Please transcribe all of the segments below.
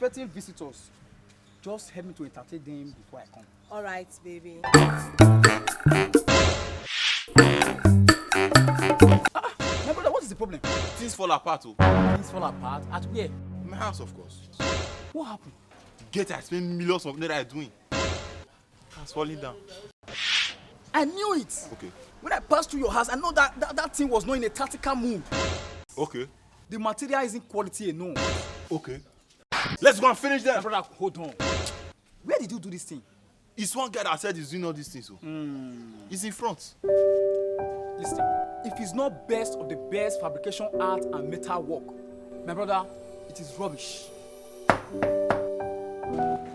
expecting visitors. Just help me to entertain them before I come. All right, baby. My brother, what is the problem? Things fall apart, oh. Things fall apart? At where? My house, of course. What happened? Get I spend millions of naira doing. It's falling down. I knew it. Okay. When I passed through your house, I know that thing was not in a tactical mood. Okay. The material isn't quality enough. Okay. Let's go and finish My them. brother, hold on. Where did you do this thing? It's one guy that said he's doing all these things. So. He's in front. Listen, if it's not best of the best fabrication art and metal work, my brother, it is rubbish.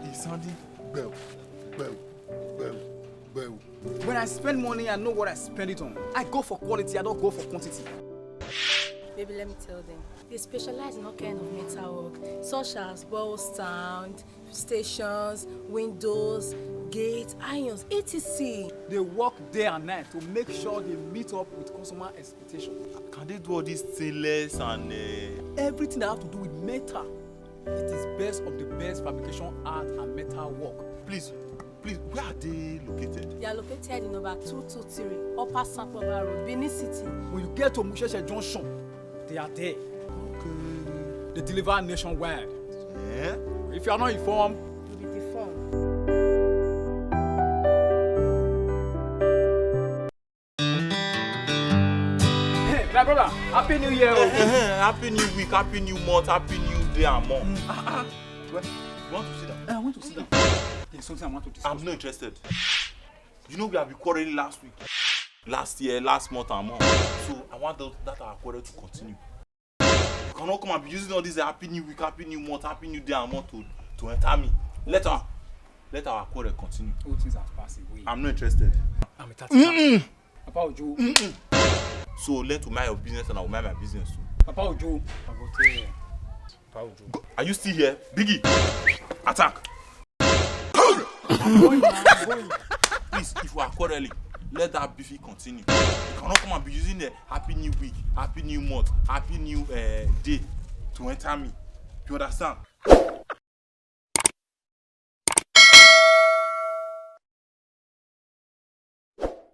He's sounding well. When I spend money, I know what I spend it on. I go for quality, I don't go for quantity. Baby, let me tell them. They specialize in all kinds of metal work, such as ball stand, stations, windows, gates, irons, etc. They work day and night to make sure they meet up with customer expectations. Can they do all these stainless and Everything that have to do with metal, it is best of the best fabrication art and metal work. Please, where are they located? They are located in number 223, Upper Sapoba Road, Benin City. When you get to Musheshe Junction, they are there. Okay. They deliver nationwide. Yeah? If you are not informed, You'll be deformed. hey, my brother, Happy New Year. Happy New Week, Happy New Month, Happy New Day and month. Well, You want to sit down? I want to sit down. There's something I want to discuss. I'm not interested. You know we have been quarreling last week, last year, last month and month. So I want that our quarrel to continue. You cannot come and be using all these Happy New Week, Happy New Month, Happy New Day and month to enter me. Let our quarrel continue. All things have passed away. I'm not interested. I'm a tactical. Papa Ojo. So learn to mind your business and I will mind my business too. Papa Ojo. Papa Ojo. Are you still here? Biggie, attack. I'm going. Please, if we are quarreling, let that beefy continue. You cannot come and be using the Happy New Week, Happy New Month, Happy New Day to enter me. You understand?